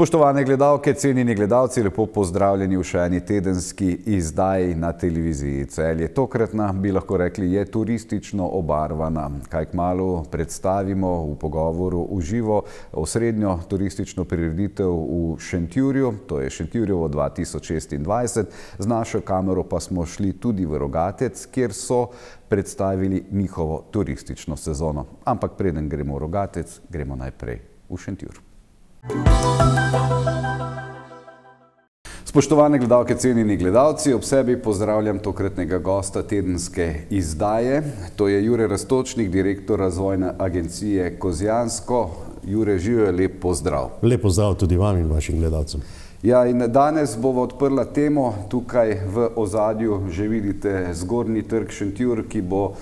Spoštovane gledalke, cenjeni gledalci, lepo pozdravljeni v še eni tedenski izdaji na televiziji Celje. Tokratna, bi lahko rekli, je turistično obarvana. Kaj kmalu predstavimo v pogovoru v živo osrednjo turistično prireditev v Šentjurju, to je Šentjurjevo 2026. Z našo kamero pa smo šli tudi v Rogatec, kjer so predstavili njihovo turistično sezono. Ampak preden gremo v Rogatec, gremo najprej v Šentjur. Spoštovane gledalke, cenjeni gledalci, ob sebi pozdravljam tokratnega gosta tedenske izdaje. To je Jure Rastočnik, direktor razvojne agencije Kozjansko. Jure, živijo, lep pozdrav. Lep pozdrav tudi vam in vašim gledalcem. Ja, in danes bova odprla temo. Tukaj v ozadju že vidite Zgornji trg Šentjur, ki bo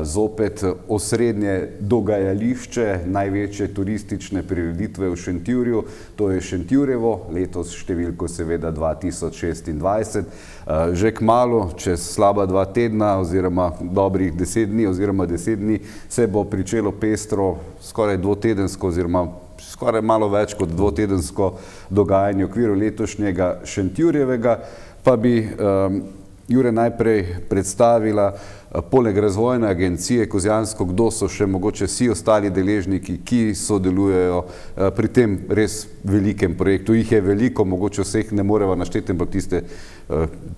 zopet osrednje dogajališče največje turistične prireditve v Šentjurju. To je Šentjurjevo, letos številko seveda 2026. Že kmalu, čez slaba 2 tedna oziroma dobrih 10 dni oziroma 10 dni se bo pričelo pestro, skoraj dvotedensko oziroma skoraj malo več kot dvotedensko dogajanje v okviru letošnjega Šentjurjevega. Pa bi Jure najprej predstavila, poleg razvojne agencije Kozjansko, kdo so še mogoče vsi ostali deležniki, ki sodelujejo pri tem res velikem projektu. Jih je veliko, mogoče vseh ne moreva našteti, ampak tiste,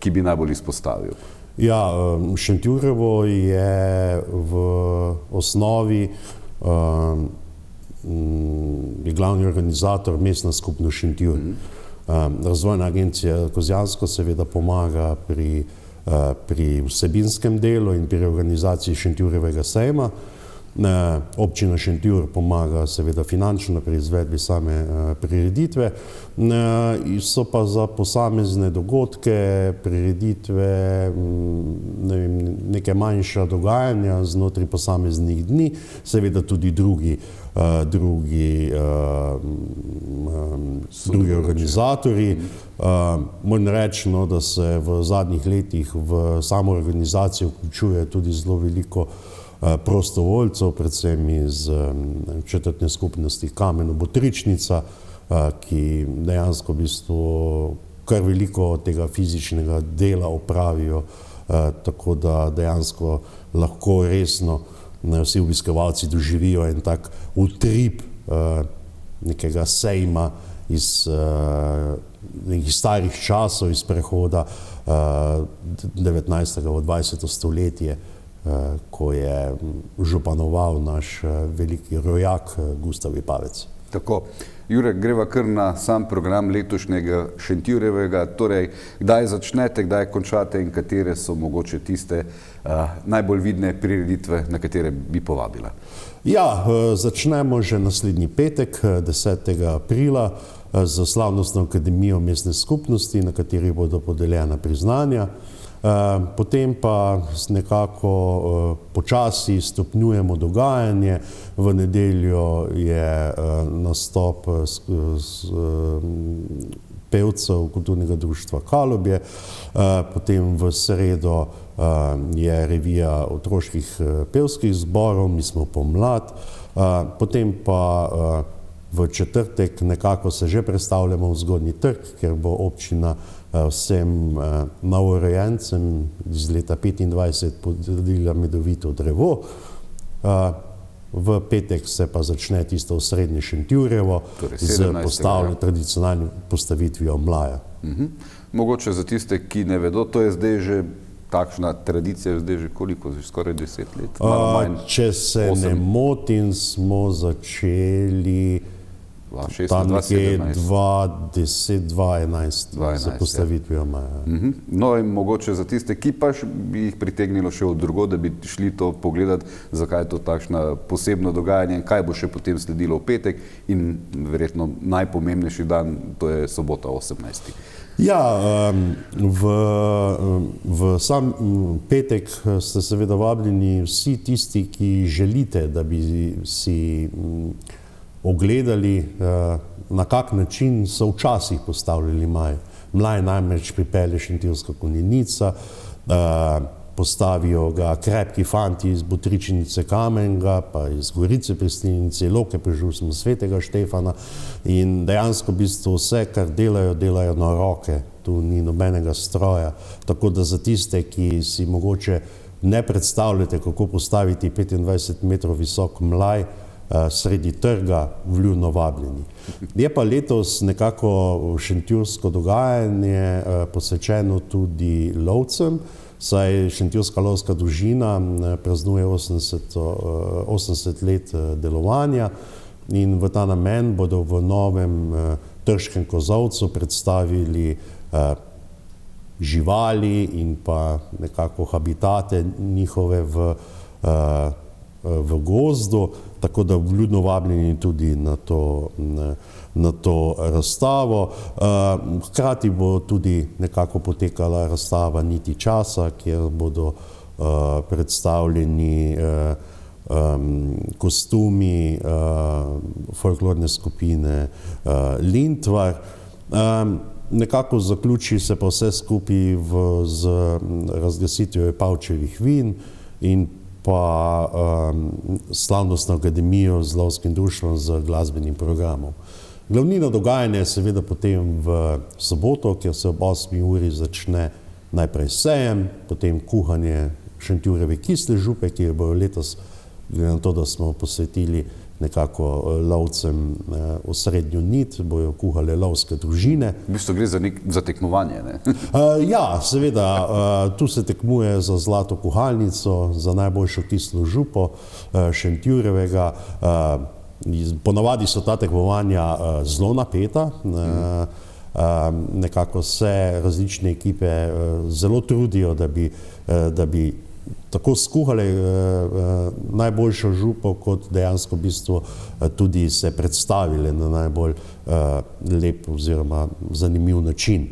ki bi najbolj izpostavil. Ja, Šentjurjevo je v osnovi je glavni organizator mestna skupnost Šentjur. Razvojna agencija Kozjansko seveda pomaga pri vsebinskem delu in pri organizaciji Šentjurjevega sejma. Občina Šentjur pomaga seveda finančno pri izvedbi same prireditve. So pa za posamezne dogodke, prireditve, neke manjša dogajanja znotraj posameznih dni, seveda tudi drugi organizatorji. Moram reči, da se v zadnjih letih v samo organizacijo vključuje tudi zelo veliko prostovoljcev, predvsem iz četrtne skupnosti Kameno-Botričnica, ki dejansko v bistvu kar veliko tega fizičnega dela opravijo, tako da dejansko lahko resno vsi obiskovalci doživijo en tak utrip nekega sejma iz nekih starih časov, iz prehoda 19. v 20. stoletje, ko je županoval naš veliki rojak Gustav Ipavec. Tako. Jure, greva kar na sam program letošnjega Šentjurjevega. Torej, kdaj začnete, kdaj končate in katere so mogoče tiste najbolj vidne prireditve, na katere bi povabila? Ja, začnemo že naslednji petek, 10. aprila, z slavnostno akademijo mestne skupnosti, na kateri bodo podeljena priznanja. Potem pa nekako počasi stopnjujemo dogajanje. V nedeljo je nastop pevcev kulturnega društva Kalobje, potem v sredo je revija otroških pevskih zborov, mi smo pomlad, potem pa v četrtek nekako se že predstavljamo v Zgornji trg, ker bo občina vsem novorojencem iz leta 2025 podelila medovito drevo. V petek se pa začne tisto osrednje Šentjurjevo z tradicionalno postavitvijo mlaja. Mogoče za tiste, ki ne vedo, to je zdaj že takšna tradicija, zdaj že koliko, skoraj 10 let? Če se ne motim, smo začeli tam nekje 2010-2011 za postavitvijo maja. No in mogoče za tiste, ki pa bi jih pritegnilo še od drugod, da bi šli to pogledati, zakaj je to takšno posebno dogajanje in kaj bo še potem sledilo v petek in verjetno najpomembnejši dan, to je sobota 18. Ja, v sam petek ste seveda vabljeni vsi tisti, ki želite, da bi si ogledali, na kak način so včasih postavljali mlaj. Mlaj namreč pripelje Šentjurska konjenica, postavijo ga krepki fanti iz Butričnice Kamenga, pa iz Gorice pri Slinici, Loke pri Žusmu, Svetega Štefana in dejansko v bistvu vse, kar delajo, delajo na roke, tu ni nobenega stroja, tako da za tiste, ki si mogoče ne predstavljate, kako postaviti 25 metrov visok mlaj sredi trga, vljudno vabljeni. Je pa letos nekako šentjursko dogajanje posvečeno tudi lovcem, saj šentjurska lovska družina praznuje 80 let delovanja in v ta namen bodo v novem Trškem kozolcu predstavili živali in pa nekako habitate njihove v gozdu, tako da vljudno vabljeni tudi na to razstavo. Hkrati bo tudi nekako potekala razstava Niti časa, kjer bodo predstavljeni kostumi folklorne skupine Lindvar. Nekako zaključi se pa vse skupaj z razglasitvijo Pavčevih vin in pa slavnostno akademijo z lovskim društvom z glasbenim programom. Glavnina dogajanja je seveda potem v soboto, kjer se ob 8. uri začne najprej sejem, potem kuhanje šentjurjeve kisle župe, ki jo bojo letos, glede na to, da smo posvetili nekako lovcem osrednjo nit, bojo kuhale lovske družine. V bistvu gre za tekmovanje, ne? Ja, seveda, tu se tekmuje za zlato kuhalnico, za najboljšo kislo župo šentjurjevega. Ponavadi so ta tekmovanja zelo napeta, nekako se različne ekipe zelo trudijo, da bi tako skuhali najboljšo župo, kot dejansko v bistvu tudi se predstavili na najbolj lep oziroma zanimiv način.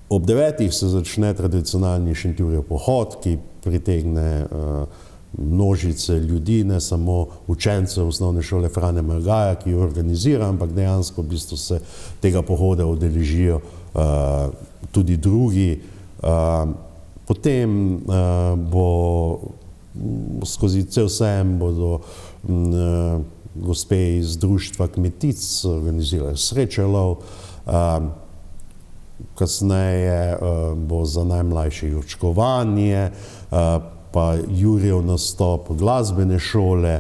Ob 9. se začne tradicionalni Šentjurjev pohod, ki pritegne množice ljudi, ne samo učencev osnovne šole Franje Margaja, ki jo organizira, ampak dejansko v bistvu se tega pohoda udeležijo tudi drugi. Potem bo skozi cel sejem bodo gospe iz društva kmetic organizirali srečelov, kasneje bo za najmlajše jurčkovanje, pa Jurjev nastop glasbene šole,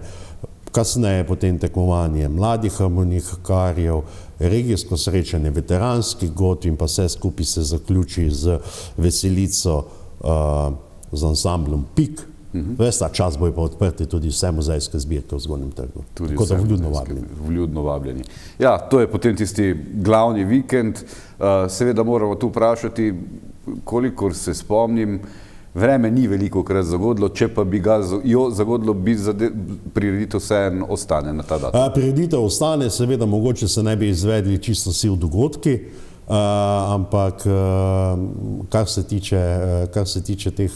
kasneje potem tekmovanje mladih harmonikarjev, regijsko srečanje veteranskih god in pa vse skupaj se zaključi z veselico z ansamblom Pik. Ves ta čas bojo pa odprti tudi vse muzejske zbirke v Zgornjem trgu. Tako da vljudno vabljeni. Ja, to je potem tisti glavni vikend. Seveda moramo tu vprašati, kolikor se spomnim, vreme ni velikokrat zagodlo, če pa bi ga zagodlo, bi prireditev vseeno ostane na ta datum. Prireditev ostane, seveda mogoče se ne bi izvedli čisto vsi dogodki, ampak kar se tiče teh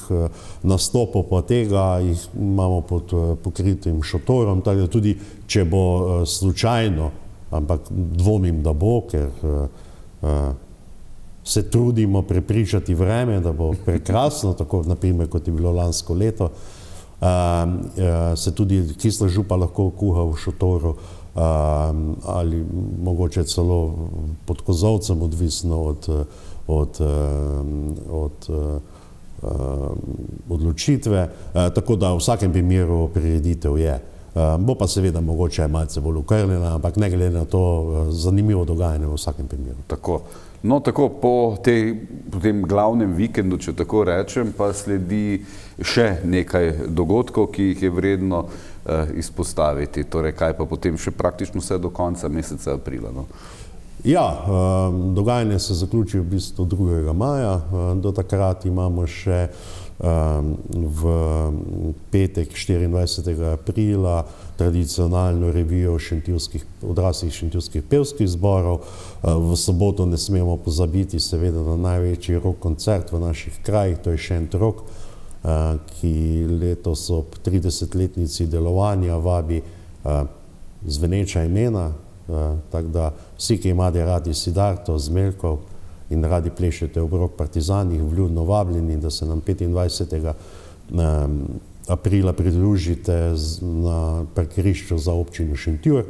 nastopov pa tega, jih imamo pod pokritim šotorom, tako da tudi če bo slučajno, ampak dvomim, da bo, ker se trudimo prepričati vreme, da bo prekrasno, tako naprimer kot je bilo lansko leto, se tudi kisla župa lahko kuha v šotoru, ali mogoče celo pod kozolcem, odvisno od odločitve, tako da v vsakem primeru prireditev je. Bo pa seveda mogoče malce bolj okrnjena, ampak ne glede na to zanimivo dogajanje v vsakem primeru. Tako. No, tako po tem glavnem vikendu, če tako rečem, pa sledi še nekaj dogodkov, ki jih je vredno izpostaviti. Torej, kaj pa potem še praktično vse do konca meseca aprila? No? Ja, dogajanje se zaključi v bistvu 2. maja. Do takrat imamo še v petek 24. aprila tradicionalno revijo odraslih šentjurskih pevskih zborov. V soboto ne smemo pozabiti seveda na največji rock koncert v naših krajih, to je Šent Rock, ki letos ob 30-letnici delovanja vabi zveneča imena, tako da vsi, ki imate radi Siddharto, Zmeljkov in radi plešete obrok partizanih, vljudno vabljeni, da se nam 25. aprila pridružite na parkirišču za občino Šentjur.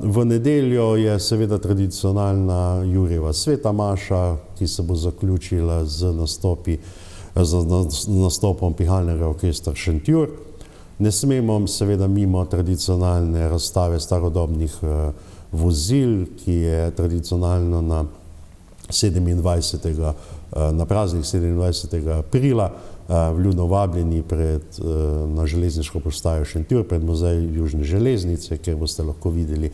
V nedeljo je seveda tradicionalna Jurjeva sveta maša, ki se bo zaključila z nastopom Pihalnega orkestra Šentjur. Ne smemo seveda mimo tradicionalne razstave starodobnih vozil, ki je tradicionalno na praznik 27. aprila vljudno vabljeni na železniško postajo Šentjur, pred muzej Južne železnice, kjer boste lahko videli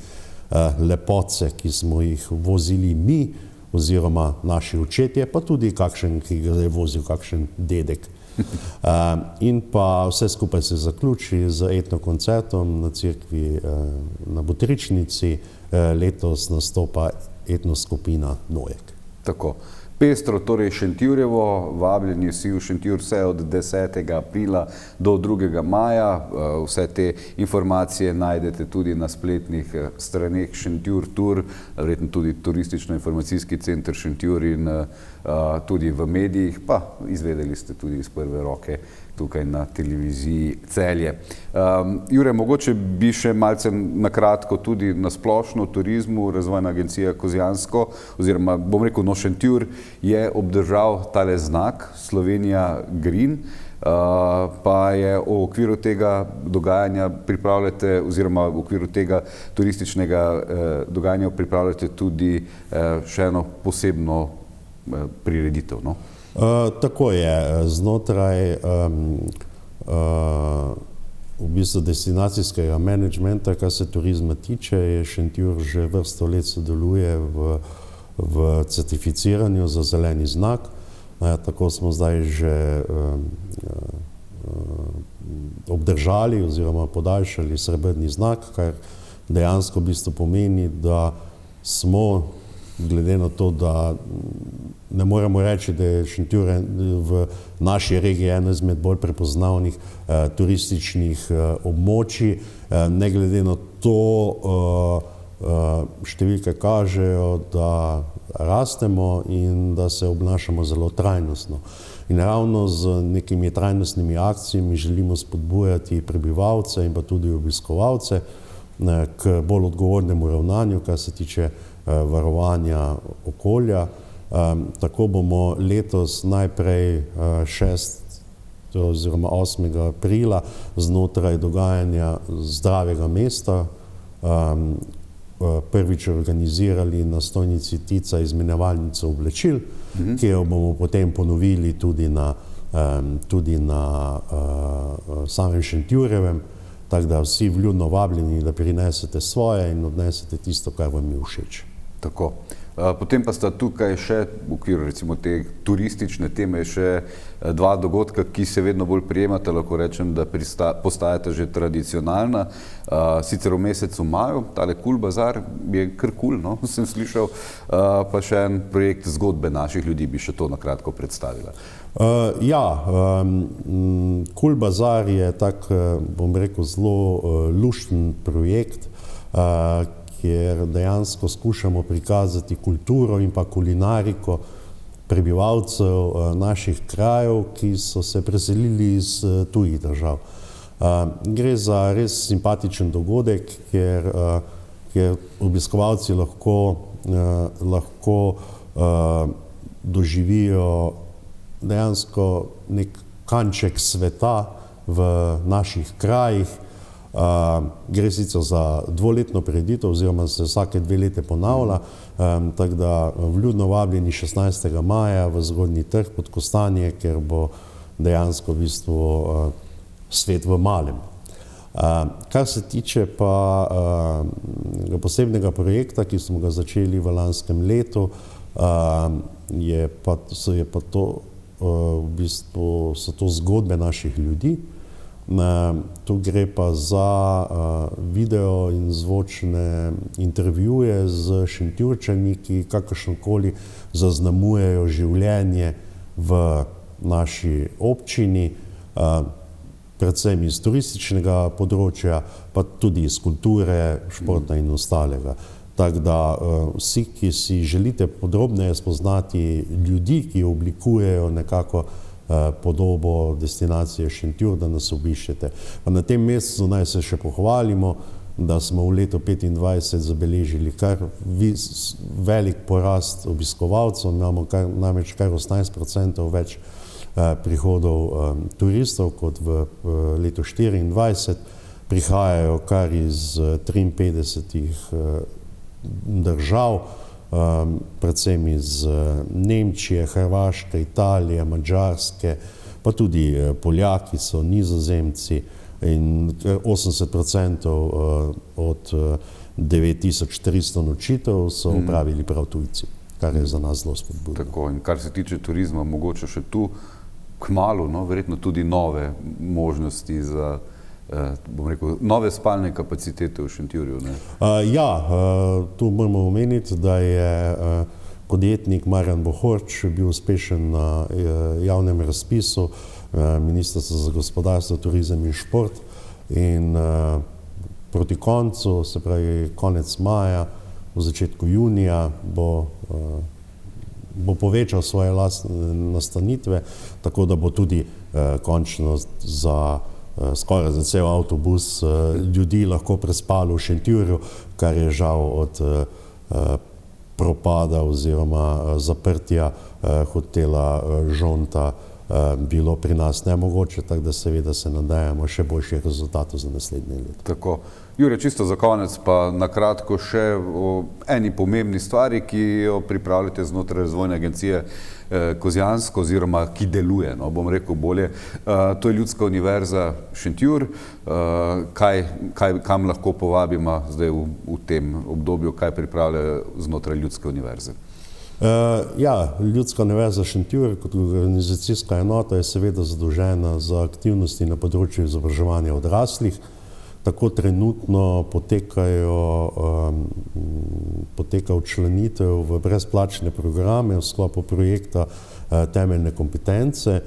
lepotce, ki smo jih vozili mi, oziroma naši očetje, pa tudi kakšen, ki ga je vozil kakšen dedek. In pa vse skupaj se zaključi z etnokoncertom na cerkvi na Botričnici. Letos nastopa etnoskupina Nojek. Tako. Pestro, torej Šentjurjevo, vabljeni vsi v Šentjur vse od 10. aprila do 2. maja. Vse te informacije najdete tudi na spletnih straneh Šentjur Tur, verjetno tudi Turistično-informacijski center Šentjur in tudi v medijih, pa izvedeli ste tudi iz prve roke tukaj na televiziji Celje. Jure, mogoče bi še malce nakratko tudi na splošno turizmu. Razvojna agencija Kozjansko, oziroma bom rekel Šentjur, je obdržal tale znak Slovenija Green, pa je v okviru tega dogajanja pripravljate, oziroma v okviru tega turističnega dogajanja pripravljate tudi še eno posebno prireditev, no? Tako je. Znotraj v bistvu destinacijskega menedžmenta, kar se turizma tiče, je Šentjur že vrsto let sodeluje v certificiranju za zeleni znak. Tako smo zdaj že obdržali oziroma podaljšali srebrni znak, kar dejansko v bistvu pomeni, da smo, glede na to, da ne moremo reči, da je Šentjur v naši regiji eno izmed bolj prepoznavnih turističnih območij, ne glede na to, številke kažejo, da rastemo in da se obnašamo zelo trajnostno. In ravno z nekimi trajnostnimi akcijami želimo spodbujati prebivalce in pa tudi obiskovalce k bolj odgovornemu ravnanju, kar se tiče varovanja okolja. Tako bomo letos najprej 6. oziroma 8. aprila znotraj dogajanja Zdravega mesta prvič organizirali na stojnici Tica izmenjevalnico oblačil, ki jo bomo potem ponovili tudi na samem Šentjurjevem, tako da vsi vljudno vabljeni, da prinesete svoje in odnesete tisto, kar vam je všeč. Tako. Potem pa sta tukaj še v okviru recimo te turistične teme še dva dogodka, ki se vedno bolj prijemata, lahko rečem, da postajata že tradicionalna. Sicer v mesecu maju, tale Kul bazar je kar kul, no, sem slišal, pa še en projekt zgodbe naših ljudi bi še to na kratko predstavila. Kul bazar je tak, bom rekel, zelo lušten projekt, kjer dejansko skušamo prikazati kulturo in pa kulinariko prebivalcev naših krajev, ki so se preselili iz tujih držav. Gre za res simpatičen dogodek, kjer obiskovalci lahko doživijo dejansko nek kanček sveta v naših krajih. Gre sicer za dvoletno prireditev, oziroma se vsake 2 leta ponavlja, tako da vljudno vabljeni 16. maja v Zgornji trg pod Kostanje, ker bo dejansko v bistvu svet v malem. Kar se tiče pa posebnega projekta, ki smo ga začeli v lanskem letu, so to zgodbe naših ljudi. Tu gre pa za video in zvočne intervjuje z Šentjurčani, ki kakršnokoli zaznamujejo življenje v naši občini, predvsem iz turističnega področja, pa tudi iz kulture, športa in ostalega. Tako da vsi, ki si želite podrobneje spoznati ljudi, ki oblikujejo nekako podobo destinacije Šentjur, da nas obiščete. Pa na tem mestu naj se še pohvalimo, da smo v letu 2025 zabeležili kar velik porast obiskovalcev, imamo namreč kar 18% več prihodov turistov kot v letu 2024, prihajajo kar iz 53 držav, predvsem iz Nemčije, Hrvaške, Italije, Madžarske, pa tudi Poljaki so, Nizozemci, in 80% od 9300 nočitev so opravili prav tujci, kar je za nas zelo spodbudno. Tako, in kar se tiče turizma, mogoče še tu kmalu, no, verjetno tudi nove možnosti za, bom rekel, nove spalne kapacitete v Šentjurju, ne? Tu moramo omeniti, da je podjetnik Marjan Bohorč bil uspešen na javnem razpisu Ministrstva za gospodarstvo, turizem in šport in proti koncu, se pravi konec maja, v začetku junija bo povečal svoje lastne nastanitve, tako da bo tudi končno skoraj za cel avtobus ljudi lahko prespalo v Šentjurju, kar je žal od propada oziroma zaprtja hotela Žonta bilo pri nas nemogoče, tako da seveda se nadejamo še boljših rezultatov za naslednje leto. Tako. Jure, čisto za konec pa na kratko še o eni pomembni stvari, ki jo pripravljate znotraj Razvojne agencije Kozjansko oziroma ki deluje, no, bom rekel bolje. To je Ljudska univerza Šentjur. Kam lahko povabimo zdaj v tem obdobju, kaj pripravlja znotraj Ljudske univerze? Ljudska univerza Šentjur kot organizacijska enota je seveda zadolžena za aktivnosti na področju izobraževanja odraslih. Tako trenutno poteka včlanitev v brezplačne programe v sklopu projekta Temeljne kompetence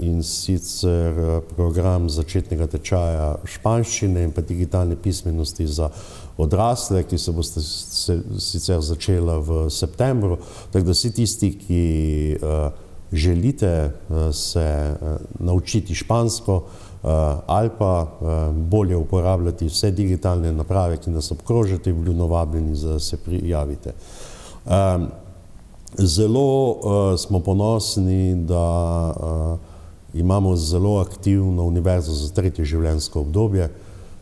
in sicer program začetnega tečaja španščine in pa digitalne pismenosti za odrasle, ki se bo sicer začela v septembru. Tako da vsi tisti, ki želite se naučiti špansko ali pa bolje uporabljati vse digitalne naprave, ki nas obkrožate, bili vabljeni, da se prijavite. Zelo smo ponosni, da imamo zelo aktivno univerzo za tretje življenjsko obdobje.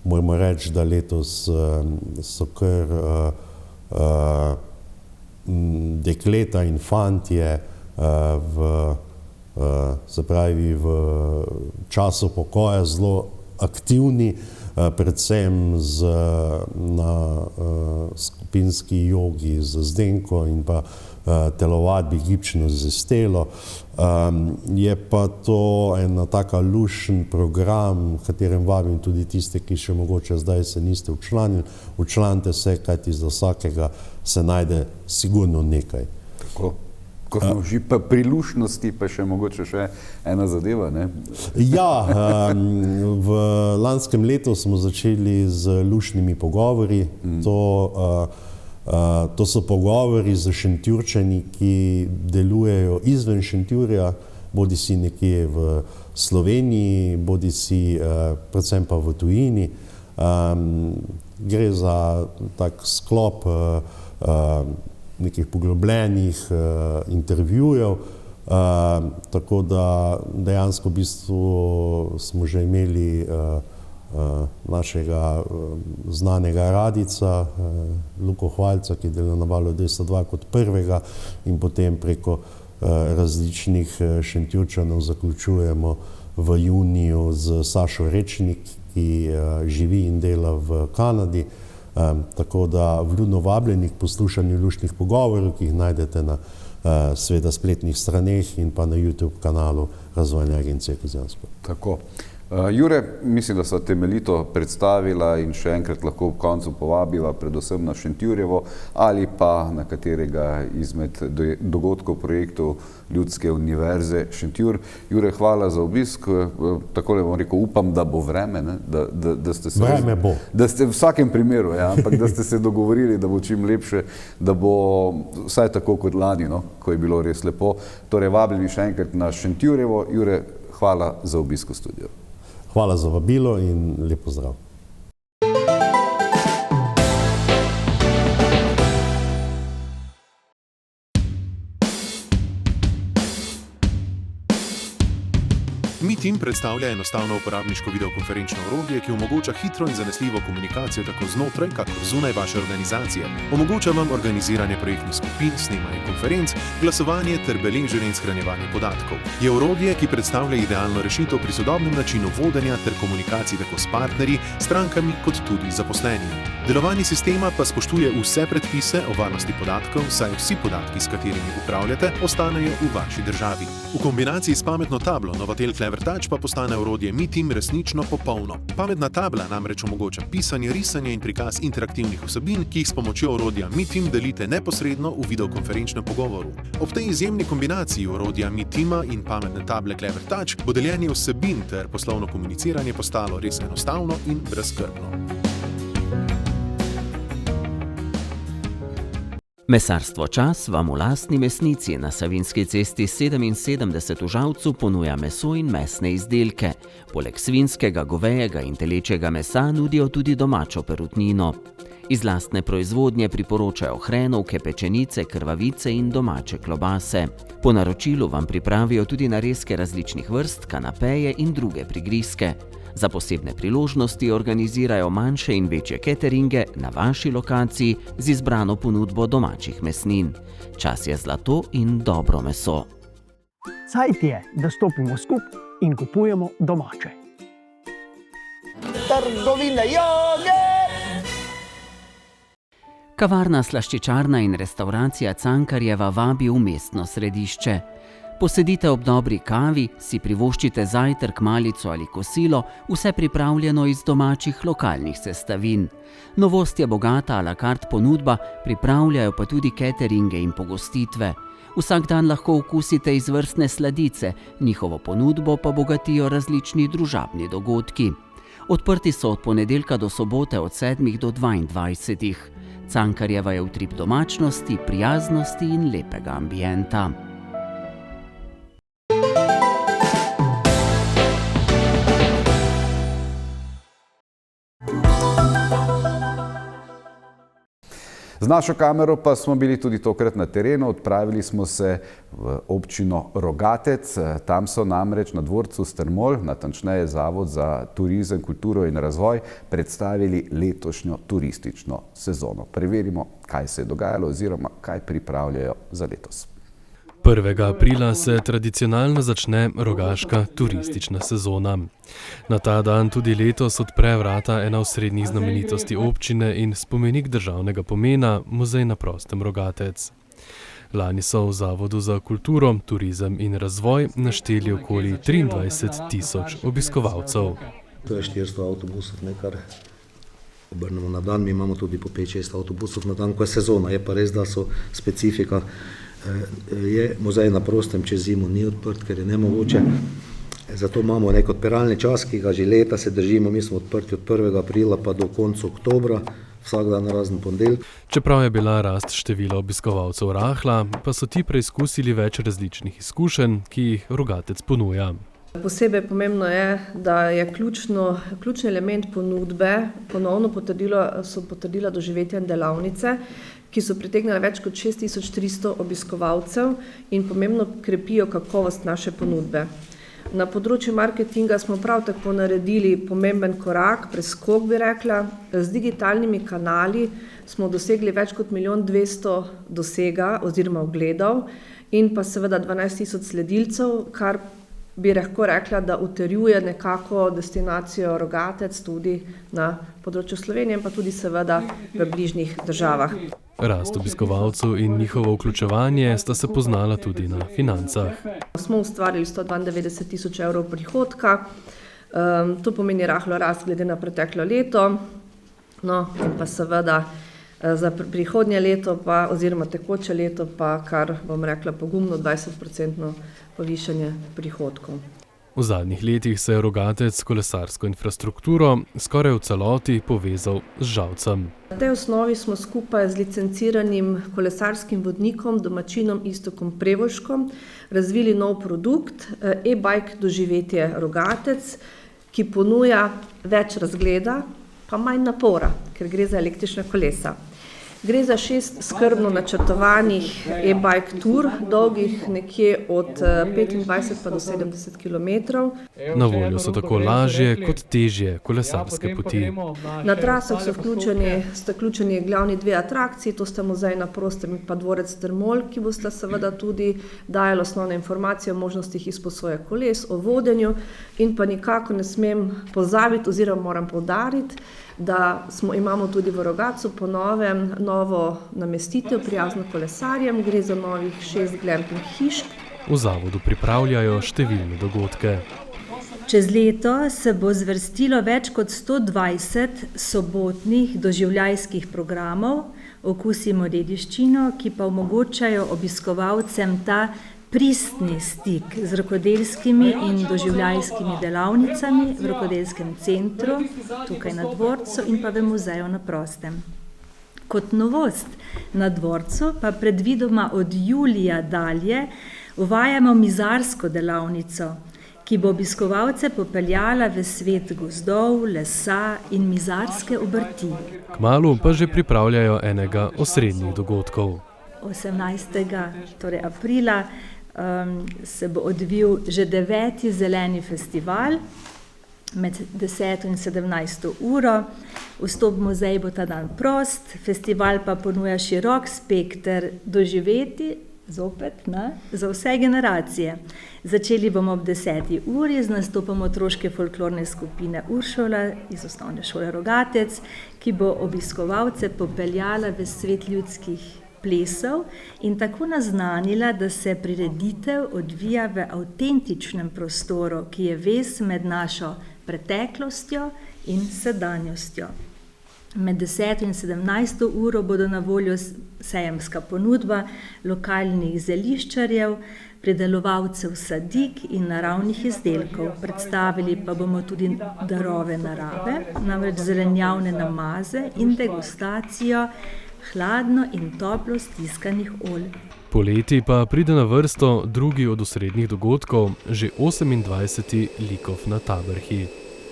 Moramo reči, da letos so kar dekleta in fantje se pravi v času pokoja zelo aktivni, predvsem na skupinski jogi z Zdenko in pa telovadbi gibčno z Estelo. Je pa to ena taka lušen program, v katerem vabim tudi tiste, ki še mogoče zdaj se niste včlanili. Včlanite se, kajti za vsakega se najde sigurno nekaj. Tako. Ko smo že pri lušnosti, pa še mogoče še ena zadeva, ne? V lanskem letu smo začeli z lušnimi pogovori. To so pogovori z Šentjurčani, ki delujejo izven Šentjurja, bodisi nekje v Sloveniji, bodisi predvsem pa v tujini. Gre za tak sklop nekih poglobljenih intervjujev, tako da dejansko v bistvu smo že imeli našega znanega radica, Luko Hvalca, ki dela na Valu 202 kot prvega, in potem preko različnih Šentjurčanov zaključujemo v juniju z Sašo Rečnik, ki živi in dela v Kanadi. Tako da vljudno vabljeni k poslušanju luštnih pogovorov, ki jih najdete na sveda spletnih straneh in pa na YouTube kanalu Razvojne agencije Kozjansko. Tako. Jure, mislim, da sva temeljito predstavila in še enkrat lahko ob koncu povabila predvsem na Šentjurjevo ali pa na katerega izmed dogodkov projektov Ljudske univerze Šentjur. Jure, hvala za obisk. Takole bom rekel, upam, da bo vreme, ne? Da ste se... Vreme bo. Da ste v vsakem primeru, ja, ampak da ste se dogovorili, da bo čim lepše, da bo vsaj tako kot lani, no? Ko je bilo res lepo. Torej, vabljeni še enkrat na Šentjurjevo. Jure, hvala za obisk v studiu. Hvala za vabilo in lep pozdrav. MeTeam predstavlja enostavno uporabniško videokonferenčno orodje, ki omogoča hitro in zanesljivo komunikacijo tako znotraj, kakor zunaj vaše organizacije. Omogoča vam organiziranje projektnih skupin, snemanje konferenc, glasovanje ter beleženje in shranjevanje podatkov. Je orodje, ki predstavlja idealno rešitev pri sodobnem načinu vodenja ter komunikaciji tako s partnerji, strankami kot tudi zaposlenimi. Delovanje sistema pa spoštuje vse predpise o varnosti podatkov, saj vsi podatki, s katerimi upravljate, ostanejo v vaši državi. V kombinaciji s pametno tablo Novatel Clever Touch pa postane orodje MeTeam resnično popolno. Pametna tabla namreč omogoča pisanje, risanje in prikaz interaktivnih vsebin, ki jih s pomočjo orodja MeTeam delite neposredno v videokonferenčnem pogovoru. Ob tej izjemni kombinaciji orodja MeTeama in pametne table Clever Touch bo deljenje vsebin ter poslovno komuniciranje postalo res enostavno in brezskrbno. Mesarstvo Čas vam v lastni mesnici na Savinjski cesti 77 v Žalcu ponuja meso in mesne izdelke. Poleg svinjskega, govejega in telečjega mesa nudijo tudi domačo perutnino. Iz lastne proizvodnje priporočajo hrenovke, pečenice, krvavice in domače klobase. Po naročilu vam pripravijo tudi narezke različnih vrst, kanapeje in druge prigrizke. Za posebne priložnosti organizirajo manjše in večje cateringe na vaši lokaciji z izbrano ponudbo domačih mesnin. Čas je zlato in dobro meso. Cajt je, da stopimo skupaj in kupujemo domače. Trgovine Joge! Kavarna, slaščičarna in restavracija Cankarjeva vabi v mestno središče. Posedite ob dobri kavi, si privoščite zajtrk, malico ali kosilo, vse pripravljeno iz domačih lokalnih sestavin. Novost je bogata a la carte ponudba, pripravljajo pa tudi cateringe in pogostitve. Vsak dan lahko okusite izvrstne sladice, njihovo ponudbo pa bogatijo različni družabni dogodki. Odprti so od ponedeljka do sobote od 7 do 22. Cankarjeva je utrip domačnosti, prijaznosti in lepega ambienta. Z našo kamero pa smo bili tudi tokrat na terenu, odpravili smo se v občino Rogatec, tam so namreč na dvorcu Strmol, natančneje Zavod za turizem, kulturo in razvoj, predstavili letošnjo turistično sezono. Preverimo, kaj se je dogajalo oziroma kaj pripravljajo za letos. 1. aprila se tradicionalno začne rogaška turistična sezona. Na ta dan tudi letos odpre vrata ena osrednjih znamenitosti občine in spomenik državnega pomena, Muzej na prostem Rogatec. Lani so v Zavodu za kulturo, turizem in razvoj našteli okoli 23.000 obiskovalcev. To je 400 avtobusov, kar obrnemo na dan. Mi imamo tudi po 5-6 avtobusov na dan, ko je sezona. Je pa res, da so specifika. Je muzej na prostem, čez zimo ni odprt, ker je nemogoče. Zato imamo nek odpiralni čas, ki ga že leta se držimo. Mi smo odprti od 1. aprila pa do konca oktobra, vsak dan razen ponedeljka. Čeprav je bila rast števila obiskovalcev rahla, pa so ti preizkusili več različnih izkušenj, ki jih Rogatec ponuja. Posebej pomembno je, da je ključni element ponudbe ponovno potrdila doživetja delavnice, ki so pritegnile več kot 6300 obiskovalcev in pomembno krepijo kakovost naše ponudbe. Na področju marketinga smo prav tako naredili pomemben korak, preskok bi rekla. Z digitalnimi kanali smo dosegli več kot 1.200.000 dosega oziroma ogledov in pa seveda 12.000 sledilcev, kar bi lahko rekla, da utrjuje nekako destinacijo Rogatec tudi na področju Slovenije in pa tudi seveda v bližnjih državah. Rast obiskovalcev in njihovo vključevanje sta se poznala tudi na financah. Smo ustvarili 192.000 evrov prihodka, To pomeni rahlo rast glede na preteklo leto, no in pa seveda za prihodnje leto pa, oziroma tekoče leto pa kar, bom rekla, pogumno 20% povišanje prihodkov. V zadnjih letih se je Rogatec s kolesarsko infrastrukturo skoraj v celoti povezal z Žalcem. Na tej osnovi smo skupaj z licenciranim kolesarskim vodnikom, domačinom Iztokom Prevoljškom, razvili nov produkt, e-bike doživetje Rogatec, ki ponuja več razgleda, pa manj napora, ker gre za električna kolesa. Gre za 6 skrbno načrtovanih e-bike tur, dolgih nekje od 25 pa do 70 km. Na voljo so tako lažje kot težje kolesarske poti. Na trasah sta vključeni glavni 2 atrakciji, to sta Muzej na prostem in pa dvorec Strmol, ki bosta seveda tudi dajali osnovne informacije o možnostih izposoje koles, o vodenju in pa nikako ne smem pozabiti oziroma moram poudariti, da imamo tudi v Rogatcu po novem novo namestitev prijazno kolesarjem, gre za novih 6 glamping hiš. V zavodu pripravljajo številne dogodke. Čez leto se bo zvrstilo več kot 120 sobotnih doživljajskih programov, Okusimo dediščino, ki pa omogočajo obiskovalcem ta pristni stik z rokodelskimi in doživljajskimi delavnicami v rokodelskem centru, tukaj na dvorcu in pa v muzeju na prostem. Kot novost na dvorcu pa predvidoma od julija dalje uvajamo mizarsko delavnico, ki bo obiskovalce popeljala v svet gozdov, lesa in mizarske obrti. Kmalu pa že pripravljajo enega osrednjih dogodkov. 18. torej aprila se bo odvil že 9. zeleni festival med 10. in 17. uro. Vstop v muzej bo ta dan prost, festival pa ponuja širok spekter doživeti, zopet, za vse generacije. Začeli bomo ob 10. uri z nastopom otroške folklorne skupine Uršula iz osnovne šole Rogatec, ki bo obiskovalce popeljala v svet ljudskih plesov in tako naznanila, da se prireditev odvija v avtentičnem prostoru, ki je vez med našo preteklostjo in sedanjostjo. Med 10. in 17. uro bodo na voljo sejemska ponudba lokalnih zeliščarjev, pridelovalcev sadik in naravnih izdelkov. Predstavili pa bomo tudi darove narave, namreč zelenjavne namaze in degustacijo hladno in toplo stiskanih olj. Poleti pa pride na vrsto drugi od osrednjih dogodkov, že 28. likov na Taberhi.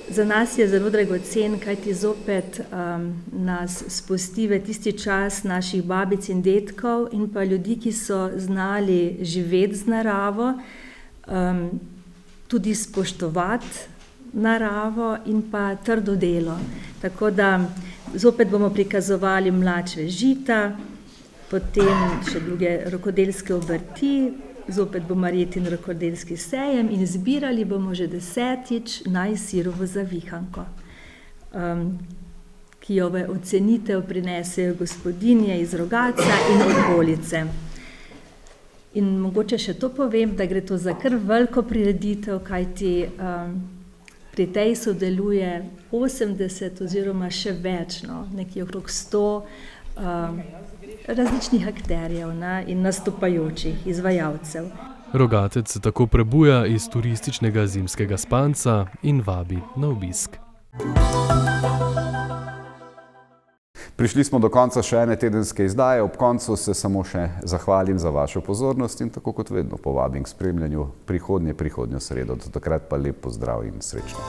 Za nas je zelo dragocen, kajti zopet nas spusti v tisti čas naših babic in dedkov in pa ljudi, ki so znali živeti z naravo, tudi spoštovati naravo in pa trdo delo. Tako da zopet bomo prikazovali mlačve žita, potem še druge rokodelske obrti, zopet bo Marjetin rokodelski sejem in zbirali bomo že 10. najsirovo zavihanko, ki jo v ocenitev prinesejo gospodinje iz Rogatca in okolice. In mogoče še to povem, da gre to za kar veliko prireditev, kajti pri tej sodeluje 80 oziroma še več, nekje okrog 100 različnih akterjev in nastopajočih izvajalcev. Rogatec se tako prebuja iz turističnega zimskega spanca in vabi na obisk. Prišli smo do konca še ene tedenske izdaje, ob koncu se samo še zahvalim za vašo pozornost in tako kot vedno povabim k spremljanju prihodnjo sredo. Do takrat pa lep pozdrav in srečno.